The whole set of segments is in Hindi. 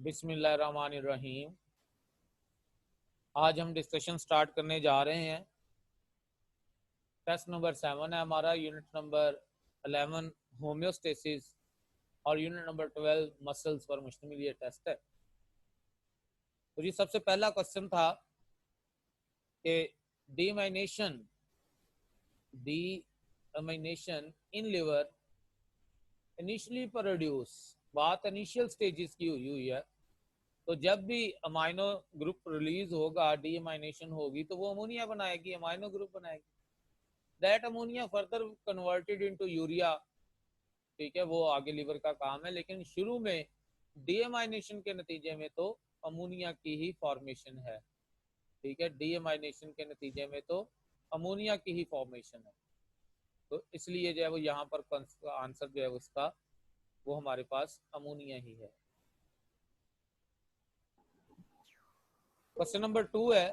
बिस्मिल्लाहिर्रहमानिर्रहीम। आज हम डिस्कशन स्टार्ट करने जा रहे हैं। टेस्ट नंबर 7 है हमारा, यूनिट नंबर 11 होम्योस्टेसिस और यूनिट नंबर 12 मसल्स पर मुश्तमिल ये टेस्ट है। तो जी सबसे पहला क्वेश्चन था कि डीमाइनेशन इन लिवर इनिशियली प्रोड्यूस, बात इनिशियल स्टेजेस की हुई है। तो जब भी अमाइनो ग्रुप रिलीज होगा, डीमाइनेशन होगी, तो वो अमोनिया बनाएगी, अमाइनो ग्रुप बनाएगी। That ammonia further converted into urea. ठीक है, वो आगे लीवर का काम है, लेकिन शुरू में डीमाइनेशन के नतीजे में तो अमोनिया की ही फॉर्मेशन है। ठीक है, डीमाइनेशन के नतीजे में तो अमोनिया की ही फॉर्मेशन है। तो इसलिए जो है वो यहाँ पर आंसर जो है उसका वो हमारे पास अमोनिया ही है। क्वेश्चन नंबर 2 है,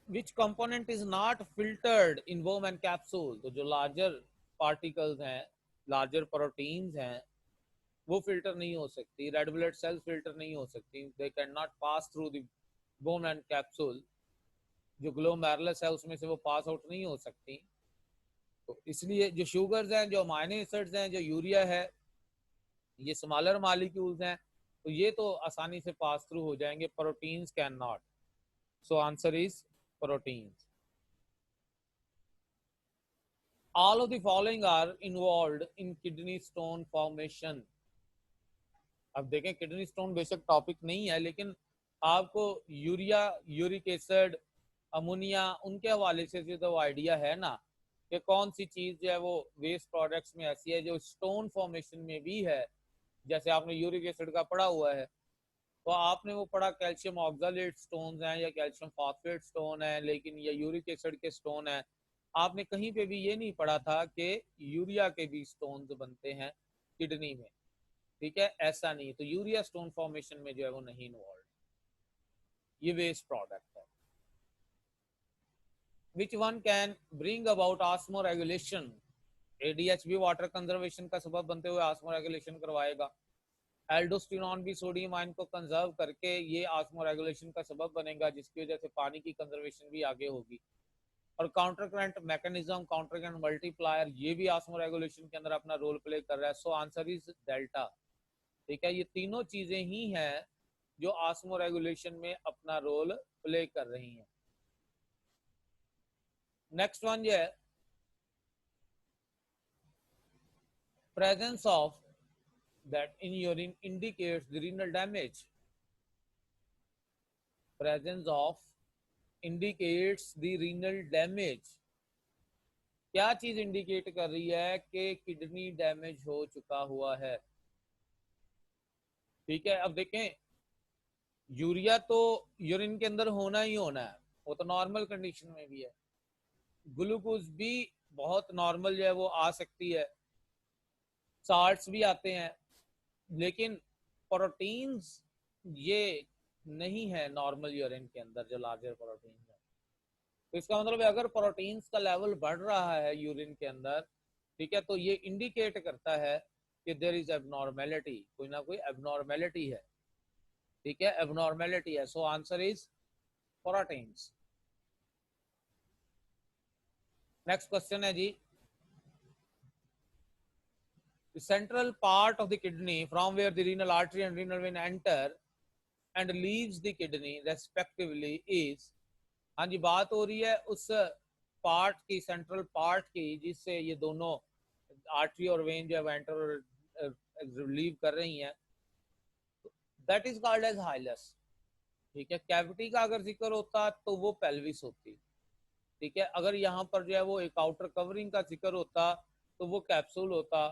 which component is not filtered in वोम एंड कैप्सूल। तो जो लार्जर पार्टिकल्स हैं, लार्जर प्रोटीन्स हैं, वो फिल्टर नहीं हो सकती। रेड ब्लड सेल्स फिल्टर नहीं हो सकती, they can not pass through the bone and capsule. जो ग्लोमेरुलस है उसमें से वो पास आउट नहीं हो सकती। तो इसलिए जो शुगर्स हैं, जो अमाइनो एसिड्स हैं, जो यूरिया है, ये स्मॉलर मॉलिक्यूल्स हैं, तो ये तो आसानी से पास थ्रू हो जाएंगे। Proteins can not. So answer is proteins. All of the following are involved in kidney stone formation. अब देखें, किडनी स्टोन बेशक टॉपिक नहीं है, लेकिन आपको यूरिया, यूरिक एसिड, अमोनिया, उनके हवाले से जो तो आइडिया है ना कि कौन सी चीज जो है वो वेस्ट प्रोडक्ट्स में ऐसी है जो स्टोन फॉर्मेशन में भी है। जैसे आपने यूरिक एसिड का पढ़ा हुआ है, तो आपने वो पढ़ा कैल्शियम ऑक्सालेट स्टोन है या कैल्शियम फॉस्फेट स्टोन है, लेकिन ये यूरिक एसिड के स्टोन है। आपने कहीं पे भी ये नहीं पढ़ा था कि यूरिया के भी स्टोन्स बनते हैं किडनी में। ठीक है, ऐसा नहीं। तो यूरिया स्टोन फॉर्मेशन में जो है वो नहीं इन्वॉल्व, ये वेस्ट प्रोडक्ट है। Which one can bring about osmo regulation. ADH भी वाटर कंजर्वेशन का सबब बनते हुए ऑस्मो रेगुलेशन करवाएगा। एल्डोस्टेरॉन भी सोडियम आयन को कंजर्व करके ये ऑस्मो रेगुलेशन का सबब बनेगा, जिसकी वजह से पानी की कंजर्वेशन भी आगे होगी। और counter current mechanism, counter current multiplier, ये भी ऑस्मो रेगुलेशन के अंदर अपना रोल प्ले कर रहा है। सो आंसर इज डेल्टा। ठीक है, ये तीनों चीजें ही हैं जो ऑस्मो रेगुलेशन में अपना रोल प्ले कर रही हैं। नेक्स्ट वन ये है, presence of that in urine indicates the renal damage. Presence of indicates the renal damage. क्या चीज इंडिकेट कर रही है कि किडनी डैमेज हो चुका हुआ है। ठीक है, अब देखें, यूरिया तो यूरिन के अंदर होना ही होना है, वो तो नॉर्मल कंडीशन में भी है। ग्लूकोज भी बहुत नॉर्मल जो है वो आ सकती है, साल्ट्स भी आते हैं, लेकिन प्रोटीन्स ये नहीं है नॉर्मल यूरिन के अंदर, जो लार्जर प्रोटीन है। तो इसका मतलब है अगर प्रोटीन्स का लेवल बढ़ रहा है यूरिन के अंदर, ठीक है, तो ये इंडिकेट करता है कि देयर इज एबनॉर्मेलिटी, कोई ना कोई एबनॉर्मेलिटी है। ठीक है, एबनॉर्मेलिटी है। सो answer is proteins. Next question है जी, the central part of the kidney from where the renal artery and renal vein enter and leaves the kidney respectively is। हाँ जी, बात हो रही है उस पार्ट की, सेंट्रल पार्ट की, जिससे ये दोनों आर्टरी और वेन जो है एंटर और रिलीव कर रही हैं। That is called as hilus. ठीक है, कैविटी का अगर जिक्र होता तो वो पेल्विस होती। ठीक है, अगर यहाँ पर जो है वो एक आउटर कवरिंग का जिक्र होता तो वो कैप्सूल होता,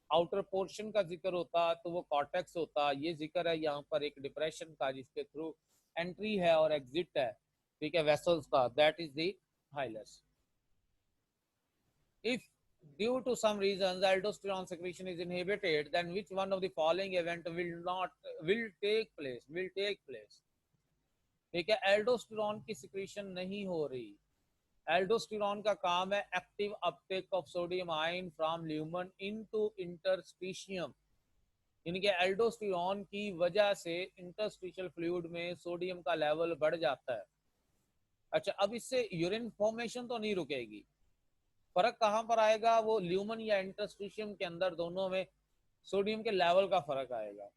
आउटर पोर्शन का जिक्र होता तो वो कॉर्टेक्स होता। ये जिक्र है यहाँ पर एक डिप्रेशन का, जिसके थ्रू एंट्री है और एग्जिट है, ठीक है, वेसल्स का, that is the hilus. If due to some reasons aldosterone secretion is inhibited, then which one of the following event will take place। ठीक है, एल्डोस्टेरॉन की सिक्रीशन नहीं हो रही। एल्डोस्टेरॉन का काम है active Uptake of sodium ion from lumen into interstitium. यानी कि एल्डोस्टेरोन की वजह से इंटरस्टिशियल फ्लूइड में सोडियम का लेवल बढ़ जाता है। अच्छा, अब इससे यूरिन फॉर्मेशन तो नहीं रुकेगी, फर्क कहां पर आएगा, वो ल्यूमन या इंटरस्टिशियम के अंदर दोनों में सोडियम के लेवल का फर्क आएगा।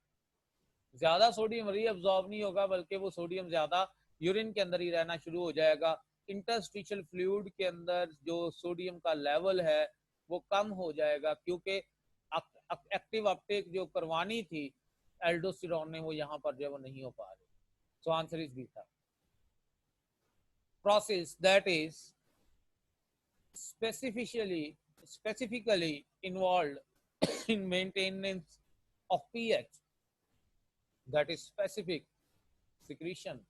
ज्यादा सोडियम रीअब्सॉर्ब नहीं होगा, बल्कि वो सोडियम ज्यादा यूरिन के अंदर ही रहना शुरू हो जाएगा। इंटरस्टिशियल फ्लूइड के अंदर जो सोडियम का लेवल है वो कम हो जाएगा, क्योंकि एक्टिव अपटेक जो करवानी थी एल्डोस्टेरोन ने वो यहाँ पर जो वो नहीं हो पा रही। सो answer is beta. Process that is specifically involved in maintenance of pH, that is specific secretion,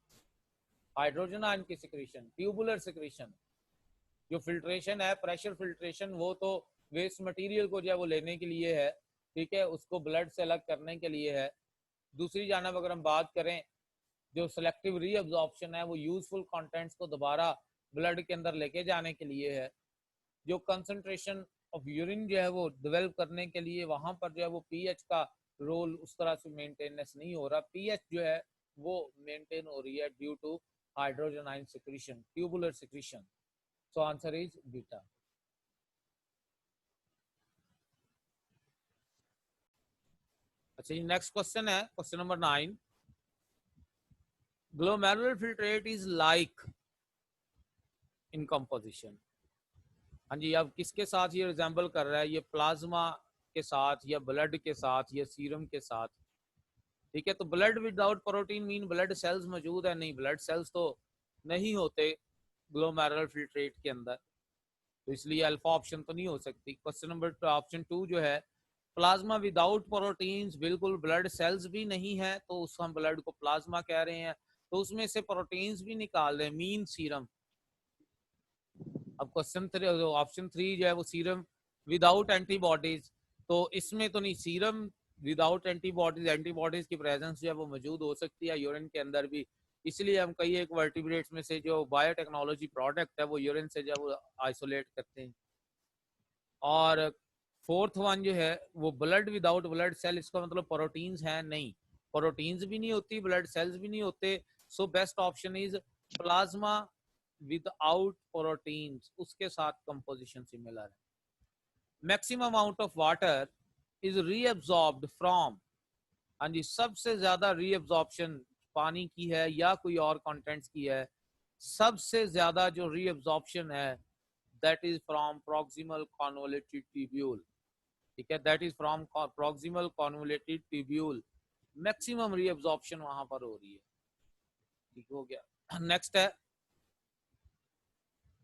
hydrogen ion की सिक्रीशन, ट्यूबुलर सिक्रीशन। जो फिल्ट्रेशन है, प्रेशर फिल्ट्रेशन, वो तो वेस्ट मटेरियल को जो है वो लेने के लिए है, ठीक है, उसको ब्लड से अलग करने के लिए है। दूसरी जानब अगर हम बात करें, जो सेलेक्टिव रीअब्जॉर्प्शन है वो यूजफुल कंटेंट्स को दोबारा ब्लड के अंदर लेके जाने के लिए है। जो कंसंट्रेशन ऑफ यूरिन जो है वो डेवलप करने के लिए, वहां पर जो है वो पीएच का रोल उस तरह से मेंटेनेंस नहीं हो रहा। पीएच जो है वो मेंटेन हो रही है due to hydrogen ion secretion, tubular secretion. So answer is beta. अच्छा, ये नेक्स्ट क्वेश्चन है, question number 9। Glomerular filtrate is like in composition. हाँ जी, अब किसके साथ ये रिजेंबल कर रहा है, ये प्लाज्मा के साथ या ब्लड के साथ या सीरम के साथ, ठीक है। तो blood without protein mean blood cells मौजूद है, नहीं, ब्लड सेल्स तो नहीं होते ग्लोमेरुलर फिल्ट्रेट के अंदर, तो इसलिए अल्फा ऑप्शन तो नहीं हो सकती। क्वेश्चन नंबर ऑप्शन 2 जो है, प्लाज्मा विदाउट प्रोटीन्स, बिल्कुल ब्लड सेल्स भी नहीं है, तो उस हम ब्लड को प्लाज्मा कह रहे हैं, तो उसमें से प्रोटीन्स भी निकाल रहे हैं, मीन सीरम। अब क्वेश्चन 3 ऑप्शन 3 जो है वो सीरम विदाउट एंटीबॉडीज, तो इसमें तो नहीं, सीरम विदाउट एंटीबॉडीज, एंटीबॉडीज की प्रेजेंस जो है वो मौजूद हो सकती है यूरिन के अंदर भी, इसलिए हम कई एक वर्टिब्रेट्स में से जो बायोटेक्नोलॉजी प्रोडक्ट है वो यूरिन से जो है वो आइसोलेट करते हैं। और फोर्थ वन जो है वो ब्लड विदाउट ब्लड सेल, इसका मतलब प्रोटीन्स है नहीं, प्रोटीन्स भी नहीं होती, ब्लड सेल्स भी नहीं होते। So best option is plasma without proteins, उसके साथ कंपोजिशन सिमिलर है। Maximum amount of water is reabsorbed from, हाँ जी, सबसे ज्यादा रीअब्सॉर्प्शन पानी की है या कोई और कंटेंट्स की है, सबसे ज्यादा जो रीअब्सॉर्प्शन है that is from proximal convoluted tubule, ठीक है, that is from proximal convoluted tubule, maximum reabsorption वहां पर हो रही है, ठीक हो गया। नेक्स्ट है,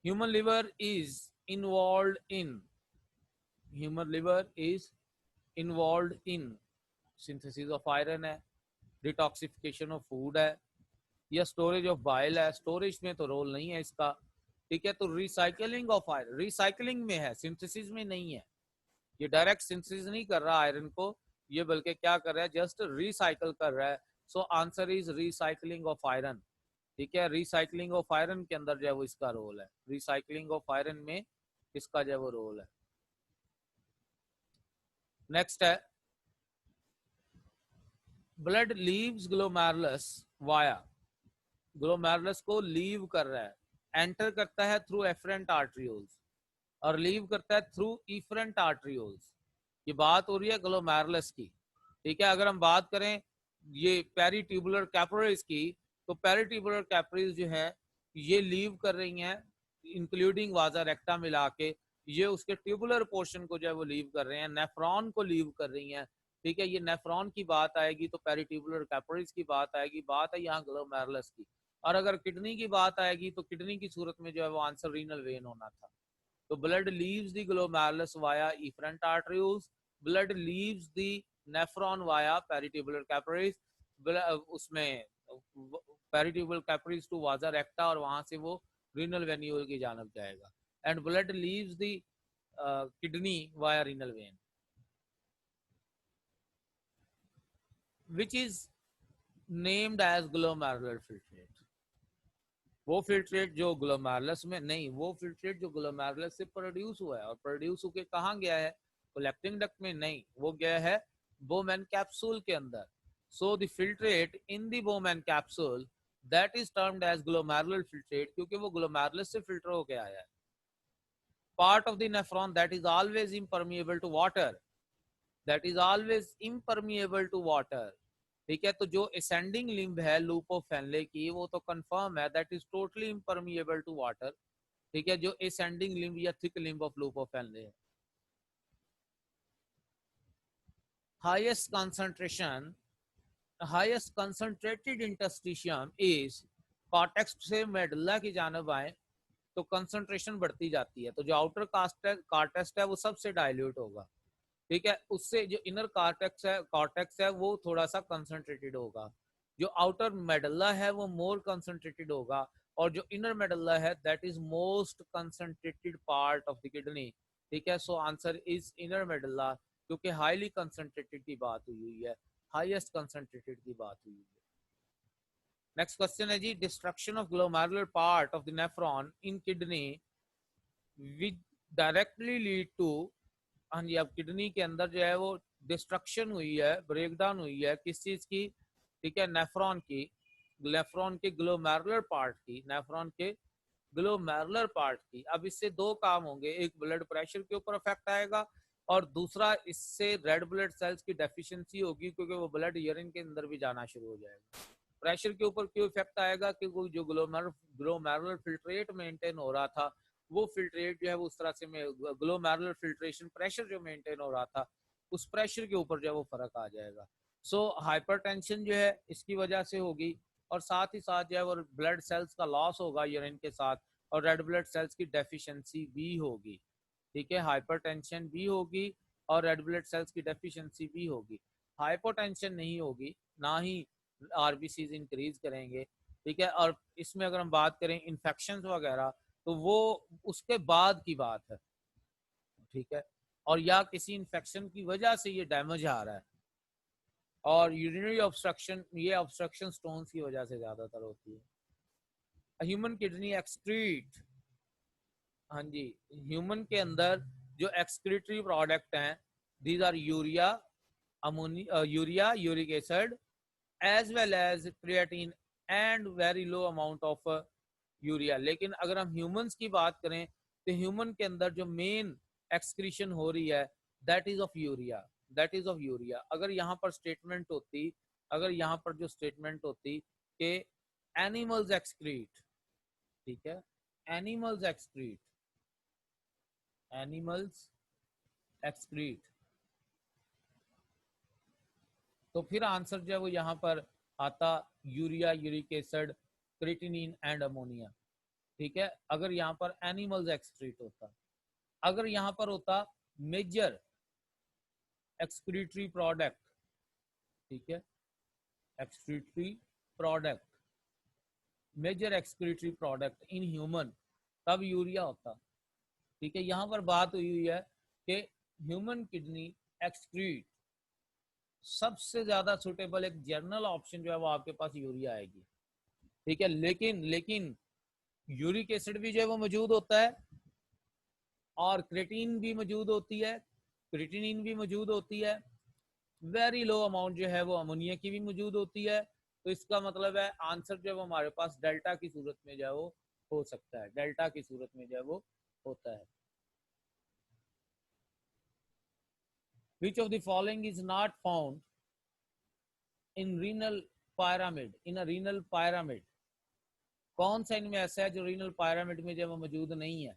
human liver is involve in, human liver is involve in synthesis of iron है, डिटॉक्सिफिकेशन ऑफ फूड है, या स्टोरेज ऑफ बाइल है। स्टोरेज में तो रोल नहीं है इसका, ठीक है। तो रिसाइकलिंग ऑफ आयरन, रिसाइकलिंग में है, सिंथेसिस में नहीं है, ये डायरेक्ट सिंथेसिस नहीं कर रहा आयरन को, ये बल्कि क्या कर रहा है, जस्ट रिसाइकल कर रहा है। सो answer is recycling of iron, ठीक है। रिसाइकलिंग ऑफ आयरन के अंदर जो है वो इसका रोल है, रिसाइकलिंग ऑफ आयरन में इसका जो है वो रोल है। नेक्स्ट है, blood leaves glomerulus via, glomerulus को लीव कर रहा है, एंटर करता है थ्रू एफरेंट आर्टरियोल्स और लीव करता है थ्रू इफरेंट आर्टरियोल्स। ये बात हो रही है ग्लोमेरुलस की, ठीक है। अगर हम बात करें ये पेरिट्यूबुलर कैपिलरीज की, तो पेरिट्यूबुलर कैपिलरीज जो है ये लीव कर रही हैं, इंक्लूडिंग वाजा रेक्टा मिला के, ये उसके ट्यूबुलर पोर्शन को जो है वो लीव कर रहे हैं, नेफ्रॉन को लीव कर रही हैं, ठीक है। ये नेफ्रॉन की बात आएगी तो पेरिट्यूबुलर कैपिलरीज की बात आएगी, बात है यहाँ ग्लोमेरुलस की। और अगर किडनी की बात आएगी तो किडनी की सूरत में जो है वो आंसर रीनल वेन होना था। तो blood leaves the glomerulus via efferent arterioles, blood leaves the nephron via peritubular capillaries, उसमें पेरिट्यूबुलर कैपिलरीज टू वाजा रेक्टा और वहां से वो रीनल वेन्यूल की जानब जाएगा। And blood leaves the kidney via renal vein, which is named as glomerular filtrate। वो फिल्ट्रेट जो ग्लोमेरुलस में नहीं, वो फिल्ट्रेट जो ग्लोमेरुलस से प्रोड्यूस हुआ है, और प्रोड्यूस होके कहाँ गया है, कलेक्टिंग डक्ट में नहीं, वो गया है बोमैन कैप्सूल के अंदर। So the filtrate in the Bowman capsule that is termed as glomerular filtrate, क्योंकि वो ग्लोमेरुलस से फिल्टर होके आया है। Part of the nephron that is always impermeable to water, that is always impermeable to water. ठीक है, तो जो असेंडिंग लिम्ब है लूप ऑफ फैनले की, वो तो कंफर्म है that is totally impermeable to water. ठीक है, जो असेंडिंग लिम्ब या thick limb of loop of फैनले है। Highest concentration, highest concentrated interstitium is cortex से मेडुला की जानब आए तो कंसंट्रेशन बढ़ती जाती है, तो जो आउटर कॉर्टेक्स है वो सबसे डायल्यूट होगा। ठीक है, उससे जो इनर कॉर्टेक्स है वो थोड़ा सा कंसंट्रेटेड होगा। जो आउटर मेडुला है वो मोर कंसंट्रेटेड होगा, और जो इनर मेडुला है that is most concentrated part of the kidney. ठीक है, सो आंसर इज इनर मेडुला, क्योंकि हाईली कंसंट्रेटेड की बात हुई है, हाईएस्ट कंसंट्रेटेड की बात हुई है। नेक्स्ट क्वेश्चन है जी, destruction of glomerular part of the nephron in kidney which directly lead to. हाँ जी, अब किडनी के अंदर जो है वो डिस्ट्रक्शन हुई है, ब्रेकडाउन हुई है किस चीज की? ठीक है, नेफ्रॉन की, नेफ्रॉन के ग्लोमेरुलर पार्ट की, नेफ्रॉन के ग्लोमेरुलर पार्ट की। अब इससे दो काम होंगे, एक ब्लड प्रेशर के ऊपर इफेक्ट आएगा, और दूसरा इससे रेड ब्लड सेल्स की डेफिशिएंसी होगी, क्योंकि वो ब्लड यूरिन के अंदर भी जाना शुरू हो जाएगा। प्रेशर के ऊपर क्यों इफेक्ट आएगा? क्योंकि जो ग्लोमेरुलर फिल्ट्रेट मेंटेन हो रहा था, वो फिल्ट्रेट जो है वो उस तरह से ग्लोमेरुलर फिल्ट्रेशन प्रेशर जो मेंटेन हो रहा था, उस प्रेशर के ऊपर जो है वो फर्क आ जाएगा। सो हाइपरटेंशन जो है इसकी वजह से होगी, और साथ ही साथ जो है वो ब्लड सेल्स का लॉस होगा यूरिन के साथ, और रेड ब्लड सेल्स की डेफिशिएंसी भी होगी। ठीक है, हाइपरटेंशन भी होगी और रेड ब्लड सेल्स की डेफिशिएंसी भी होगी। हाइपोटेंशन नहीं होगी, ना ही आरबीसीज इंक्रीज करेंगे। ठीक है, और इसमें अगर हम बात करें इन्फेक्शन वगैरह, तो वो उसके बाद की बात है। ठीक है, और या किसी इन्फेक्शन की वजह से ये डैमेज आ रहा है, और यूरिनरी ऑब्स्ट्रक्शन, ये ऑब्स्ट्रक्शन स्टोन्स की वजह से ज्यादातर होती है। ह्यूमन किडनी एक्सक्रीट, हाँ जी, ह्यूमन के अंदर जो एक्सक्रीटरी प्रोडक्ट हैं, these are urea, urea, uric acid, as well as creatine and very low amount of urea. लेकिन अगर हम ह्यूमंस की बात करें, तो ह्यूमन के अंदर जो मेन एक्सक्रीशन हो रही है that is of urea, that is of urea. अगर यहाँ पर स्टेटमेंट होती, अगर यहाँ पर जो स्टेटमेंट होती कि एनिमल्स एक्सक्रीट, ठीक है, एनिमल्स एक्सक्रीट, एनिमल्स एक्सक्रीट, तो फिर आंसर जो है वो यहाँ पर आता urea, uric acid, creatinine and ammonia. ठीक है, अगर यहाँ पर एनिमल्स एक्सक्रीट होता, अगर यहाँ पर होता मेजर एक्सक्रीटरी प्रोडक्ट, ठीक है, excretory product, major excretory product in human, तब यूरिया होता। ठीक है, यहाँ पर बात हुई है कि ह्यूमन किडनी एक्सक्रीट, सबसे ज्यादा सुटेबल एक जर्नल ऑप्शन जो है वो आपके पास यूरिया आएगी। ठीक है, लेकिन लेकिन यूरिक एसिड भी जो है वो मौजूद होता है, और क्रेटीन भी मौजूद होती है, क्रिएटिनिन भी मौजूद होती है, वेरी लो अमाउंट जो है वो अमोनिया की भी मौजूद होती है। तो इसका मतलब है आंसर जो है वो हमारे पास डेल्टा की सूरत में जो है वो हो सकता है, डेल्टा की सूरत में जो है वो होता है। Which of the following is not found in renal pyramid? In a renal pyramid, कौन सा इनमें ऐसा है जो रीनल पायरामिड में जो मौजूद नहीं है?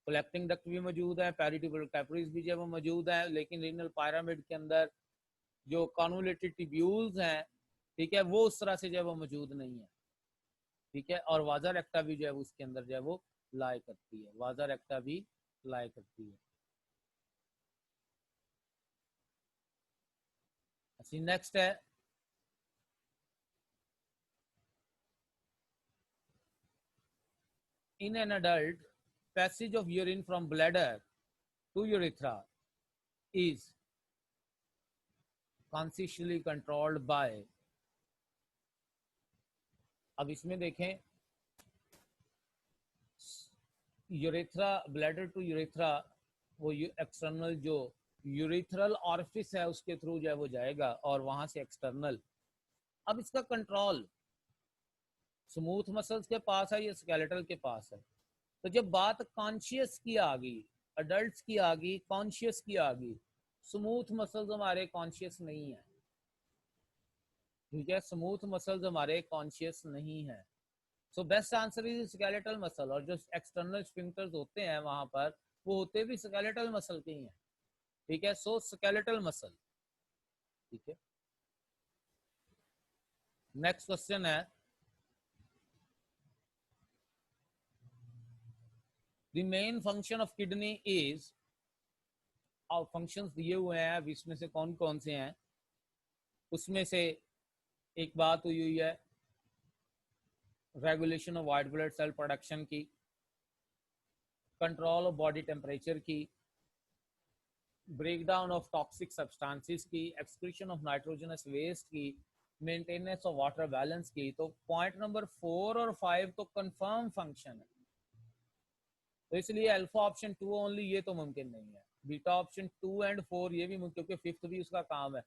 कलेक्टिंग डक्ट भी मौजूद है, पेरिट्यूबुलर कैपिलरीज भी जो मौजूद है, लेकिन रीनल पायरामिड के अंदर जो कॉन्वोल्यूटेड ट्यूब्यूल्स हैं, ठीक है, वो उस तरह से जो है वो मौजूद नहीं है। ठीक है, और वाजा रेक्टा भी जो है उसके अंदर जो है वो लाई करती है, वाजा रेक्टा भी लाई करती है। अच्छा, नेक्स्ट है, in an adult passage of urine from bladder to urethra is consciously controlled by. अब इसमें देखें, यूरेथ्रा, ब्लैडर टू यूरेथ्रा, वो एक्सटर्नल जो यूरिथ्रल ऑरिफिस है उसके थ्रू जो है वो जाएगा और वहां से एक्सटर्नल। अब इसका कंट्रोल स्मूथ मसल्स के पास है या स्केलेटल के पास है? तो जब बात कॉन्शियस की आ गई, अडल्ट की आ गई, कॉन्शियस की आ गई, स्मूथ मसल्स हमारे कॉन्शियस नहीं है, ठीक है, स्मूथ मसल्स हमारे कॉन्शियस नहीं है। So best answer is skeletal muscle, और जो एक्सटर्नल स्फिंक्टर्स होते हैं वहां पर वो होते भी स्केलेटल मसल के ही हैं, ठीक है। सो स्केलेटल मसल, ठीक है। नेक्स्ट क्वेश्चन है, the main function of kidney is, और फंक्शंस दिए हुए हैं, अब इसमें से कौन कौन से हैं? उसमें से एक बात हुई है regulation of white blood cell production की, कंट्रोल ऑफ बॉडी टेम्परेचर की, ब्रेकडाउन ऑफ टॉक्सिक सब्सटेंसेस की, एक्सक्रीशन ऑफ नाइट्रोजनस वेस्ट की, मेंटेनेंस ऑफ वाटर बैलेंस की। तो पॉइंट नंबर 4 और 5 तो कंफर्म फंक्शन है, तो इसलिए अल्फा ऑप्शन 2 ओनली ये तो मुमकिन नहीं है, बीटा ऑप्शन 2 एंड 4 ये भी मुमकिन, क्योंकि फिफ्थ भी उसका काम है,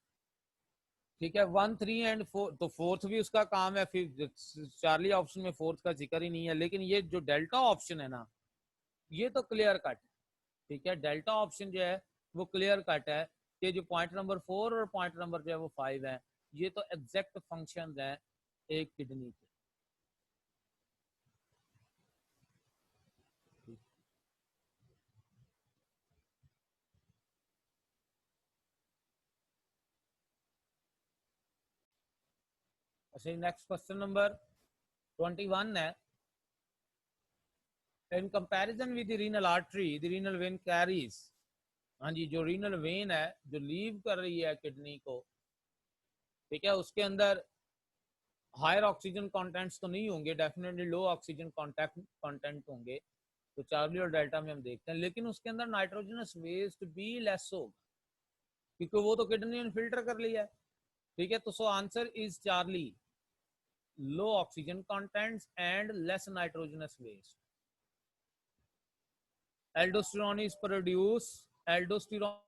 ठीक है। 1 3 एंड 4 तो फोर्थ भी उसका काम है, फिर चार्ली ऑप्शन में फोर्थ का जिक्र ही नहीं है। लेकिन ये जो डेल्टा ऑप्शन है ना, ये तो क्लियर कट है, ठीक है। डेल्टा ऑप्शन जो है वो क्लियर कट है कि जो पॉइंट नंबर 4 और पॉइंट नंबर जो है वो 5 है, ये तो एग्जैक्ट फंक्शन है एक किडनी के। अच्छा, नेक्स्ट क्वेश्चन नंबर 21 है, in comparison with the renal artery the renal vein carries, हाँ जी, जो रीनल वेन है जो लीव कर रही है किडनी को, ठीक है, उसके अंदर हायर ऑक्सीजन कंटेंट्स तो नहीं होंगे, डेफिनेटली लो ऑक्सीजन कंटेंट होंगे, तो चार्ली और डेल्टा में हम देखते हैं। लेकिन उसके अंदर नाइट्रोजनस वेस्ट भी लेस होगा, क्योंकि वो तो किडनी ने फिल्टर कर लिया है, ठीक है। तो so answer is Charlie, low oxygen contents and less nitrogenous waste. Aldosterone is produce, aldosterone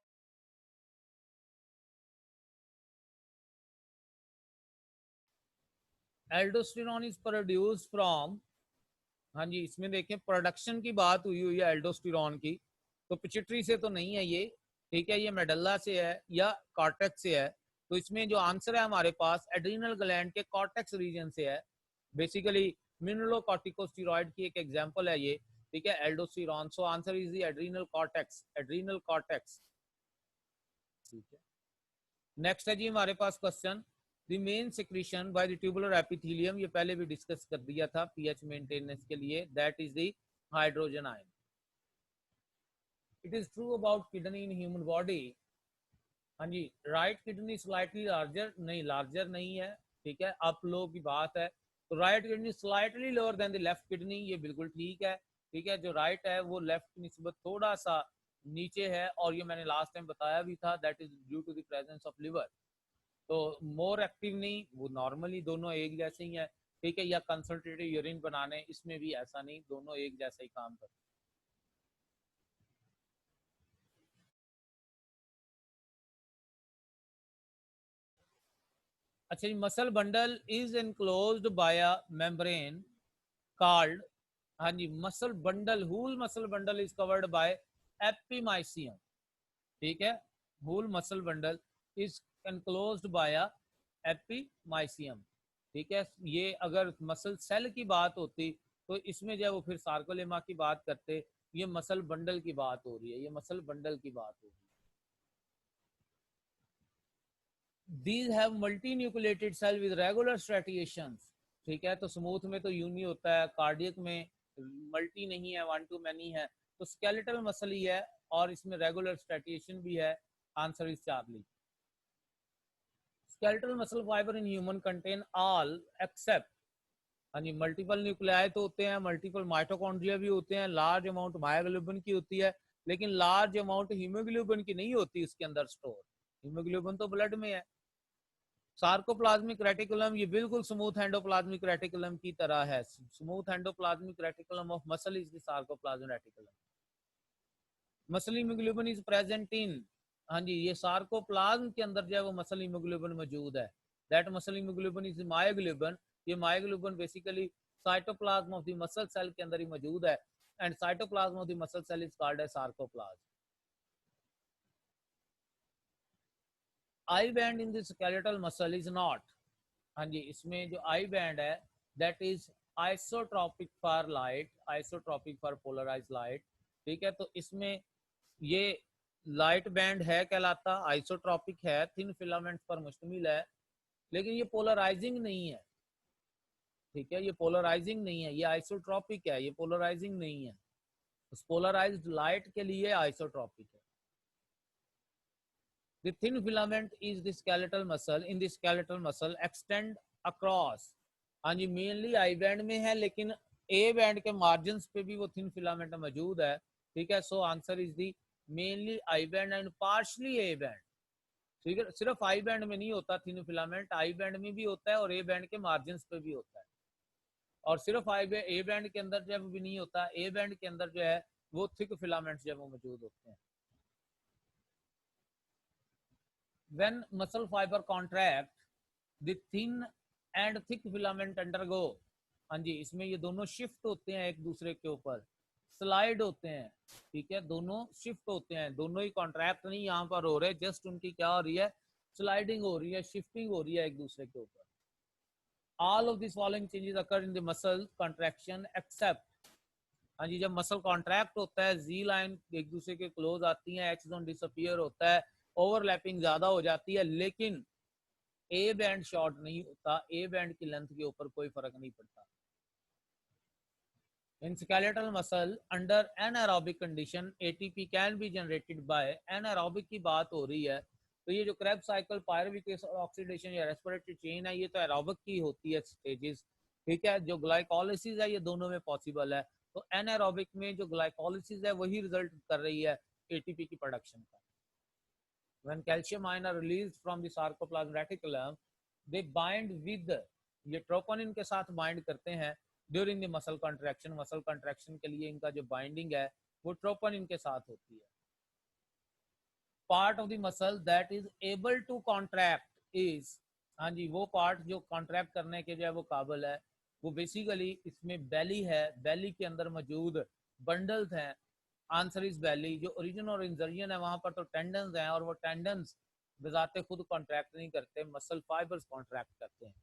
aldosterone is produce from, हाँ जी, इसमें देखें प्रोडक्शन की बात हुई हुई है एल्डोस्टेरोन की, तो पिट्यूटरी से तो नहीं है ये, ठीक है, ये मेडल्ला से है या कॉर्टेक्स से है। तो इसमें जो आंसर है हमारे पास एड्रीनल ग्लैंड के कॉर्टेक्स रीजन से है, बेसिकली मिनरलोकॉर्टिकोस्टेरॉइड की एक एग्जांपल है ये, ठीक है, aldosterone. So answer is the adrenal cortex, adrenal cortex, ठीक है। नेक्स्ट है जी हमारे पास question, the main secretion by the tubular epithelium, ये पहले भी डिस्कस कर दिया था पीएच मेंटेनेंस के लिए, that is the hydrogen ion. It is true about kidney in human body, हाँ जी, राइट किडनी स्लाइटली लार्जर, नहीं लार्जर नहीं है, ठीक है, अप लो की बात है, तो right kidney slightly lower than the left kidney, ये बिल्कुल ठीक है, ठीक है। जो राइट है वो लेफ्ट की निस्बत थोड़ा सा नीचे है, और ये मैंने लास्ट टाइम बताया भी था, that is due to the presence of liver. तो मोर एक्टिव नहीं, वो नॉर्मली दोनों एक जैसे ही है, ठीक है, या कंसंट्रेटेड यूरिन बनाने, इसमें भी ऐसा नहीं, दोनों एक जैसा ही काम करते। अच्छा जी, muscle bundle is enclosed by a membrane called, हाँ जी, muscle bundle, whole muscle bundle is covered by epimysium, ठीक है, whole muscle bundle is enclosed by epimysium, ठीक है। ये अगर मसल सेल की बात होती तो इसमें जो है वो फिर सार्कोलेमा की बात करते, ये मसल बंडल की बात हो रही है, ये मसल बंडल की बात हो रही है। These have multinucleated cell with regular stratifications, ठीक है, तो स्मूथ में तो यूनी होता है, कार्डियक में मल्टी नहीं है, वन टू मैनी है, तो स्केलेटल मसल ही है, और इसमें रेगुलर स्ट्रेटिएशन भी है, answer is Charlie. Skeletal muscle fibre in human contain all except, हाँ जी, मल्टीपल न्यूक्लियाई तो होते हैं, मल्टीपल माइटोकॉन्ड्रिया भी होते हैं, लार्ज अमाउंट मायोग्लोबिन की होती है, लेकिन लार्ज अमाउंट हीमोग्लोबिन की नहीं होती इसके अंदर स्टोर, हीमोग्लोबिन तो ब्लड में है। सार्कोप्लाज्मिक रेटिकुलम ये बिल्कुल स्मूथ एंडोप्लाज्मिक रेटिकुलम की तरह है, smooth endoplasmic reticulum of muscle is the sarcoplasmic reticulum. Muscle haemoglobin is present in हाँ जी, ये सार्कोप्लाज्म के अंदर जो है वो मसल हीमोग्लोबिन मौजूद है। That muscle haemoglobin is myoglobin. ये myoglobin basically cytoplasm of the muscle cell के अंदर ही मौजूद है and cytoplasm of the muscle cell is called as sarcoplasm. I band in the skeletal muscle is not, हाँ जी, इसमें जो आई बैंड है that is isotropic for light, isotropic for polarise light. ठीक है, तो इसमें ये लाइट बैंड है कहलाता, आइसोट्रॉपिक है, थिन फिलामेंट पर मुश्तमिल है, लेकिन ये पोलराइजिंग नहीं है। ठीक है, ये पोलराइजिंग नहीं है, ये आइसोट्रॉपिक है, ये पोलराइजिंग नहीं है। उस पोलराइज्ड लाइट के लिए आइसोट्रॉपिक है। The thin filament is the skeletal muscle. In the skeletal muscle extend across, हाँ जी, मेनली आई बैंड में है, लेकिन ए बैंड के मार्जिन पे भी वो थिन फिलामेंट मौजूद है। ठीक है, सो answer is the mainly I band and partially A band. ठीक है, सिर्फ आई बैंड में नहीं होता थिन फिलामेंट, आई बैंड में भी होता है और ए बैंड के मार्जिन पे भी होता है। और सिर्फ ए बैंड के अंदर जब भी नहीं होता, ए बैंड के अंदर जो है वो थिक फिलामेंट जब वो मौजूद होते हैं। When muscle fiber contract, the thin and thick filament undergo, हाँ जी, इसमें ये दोनों शिफ्ट होते हैं एक दूसरे के ऊपर, स्लाइड होते हैं। ठीक है, दोनों शिफ्ट होते हैं, दोनों ही कॉन्ट्रैक्ट नहीं यहाँ पर हो रहे, जस्ट उनकी क्या हो रही है, स्लाइडिंग हो रही है, शिफ्टिंग हो रही है एक दूसरे के ऊपर। All of this following changes occur in the muscle contraction except, हाँ जी, जब मसल कॉन्ट्रैक्ट होता है जी लाइन एक दूसरे के क्लोज आती है, एक्स जोन डिसअपीयर होता है, ओवरलैपिंग ज्यादा हो जाती है, लेकिन ए बैंड शॉर्ट नहीं होता, ए बैंड की लेंथ के ऊपर कोई फर्क नहीं पड़ता। In skeletal muscle under anaerobic condition ATP can be generated by, anaerobic की बात हो रही है, तो ये जो क्रेब्स साइकिल, पायरुविक ऑक्सीडेशन या रेस्पिरेटरी चेन है, ये तो एरोबिक की होती है स्टेजेस। ठीक है, जो ग्लाइकोलिसिस है ये दोनों में पॉसिबल है, तो एनारोबिक में जो ग्लाइकोलिसिस है वही रिजल्ट कर रही है एटीपी की प्रोडक्शन का। When calcium ion are released from the sarcoplasmic reticulum, they bind with, ये ट्रोपोनिन के साथ बाइंड करते हैं during the muscle contraction. Muscle contraction के लिए इनका जो बाइंडिंग है वो ट्रोपोनिन के साथ होती है। Part of the muscle that is able to contract is, हाँ जी, वो पार्ट जो कॉन्ट्रैक्ट करने के जो है वो काबिल है, वो बेसिकली इसमें बेली है, बेली के अंदर मौजूद बंडल्स हैं। आंसर इज बेली। जो ओरिजिन और इंजरियन है वहां पर तो टेंडन्स हैं, और वो टेंडन्स बजाते खुद कॉन्ट्रैक्ट नहीं करते, मसल फाइबर्स कॉन्ट्रैक्ट करते हैं।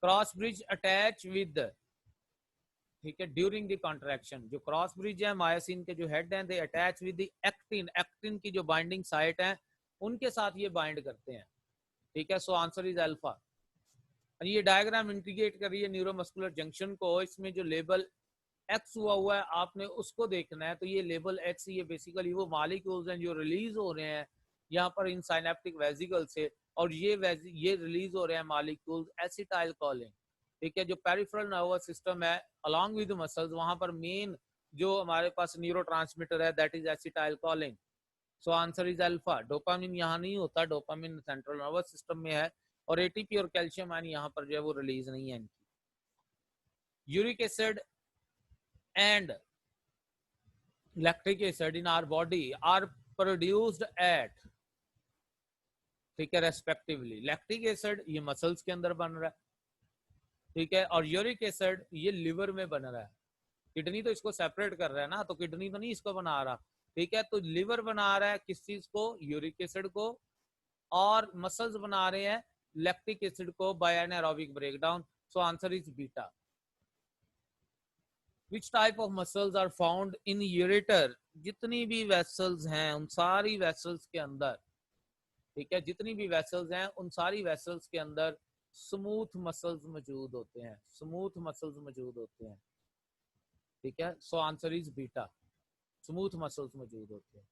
क्रॉस ब्रिज अटैच विद, ठीक है, ड्यूरिंग द कॉन्ट्रैक्शन, जो क्रॉस ब्रिज है मायोसिन के जो हेड हैं, दे attach with the actin, actin की जो बाइंडिंग साइट है उनके साथ ये बाइंड करते हैं। ठीक है, सो आंसर इज अल्फा। ये डायग्राम इंडिकेट कर रही है न्यूरोमस्कुलर जंक्शन को, इसमें जो लेबल एक्स हुआ है आपने उसको देखना है, तो ये लेबल एक्स, ये बेसिकली वो मॉलिक्यूल्स हैं जो रिलीज हो रहे हैं यहाँ पर इन साइनेप्टिक वेसिकल से, और ये रिलीज हो रहे हैं मॉलिक्यूल्स एसिटाइल कोलिन। ठीक है, जो पेरिफेरल नर्वस सिस्टम है अलोंग विद मसल्स, वहां पर मेन जो हमारे पास न्यूरोट्रांसमीटर है that is acetyl choline. So answer is alpha. Dopamine यहाँ नहीं होता, डोपामिन सेंट्रल नर्वस सिस्टम में है, और एटीपी और कैल्शियम आयन यहाँ पर जो है वो रिलीज नहीं है इनकी। Uric acid and lactic acid in our body are produced at, ठीक है, रेस्पेक्टिवली। लैक्टिक एसिड ये मसल्स के अंदर बन रहा है, ठीक है, और यूरिक एसिड ये लिवर में बन रहा है। किडनी तो इसको सेपरेट कर रहा है ना, तो किडनी तो नहीं इसको बना रहा। ठीक है, तो लिवर बना रहा है किस चीज को, यूरिक एसिड को, और मसल्स बना रहे हैं लैक्टिक एसिड को by anaerobic breakdown. So answer is beta. Which type of muscles are found in ureter? जितनी भी वेसल्स हैं उन सारी वेसल्स के अंदर, ठीक है, जितनी भी वेसल्स हैं उन सारी वेसल्स के अंदर स्मूथ मसल्स मौजूद होते हैं, स्मूथ मसल्स मौजूद होते हैं। ठीक है, सो answer is beta, smooth muscles मौजूद होते हैं।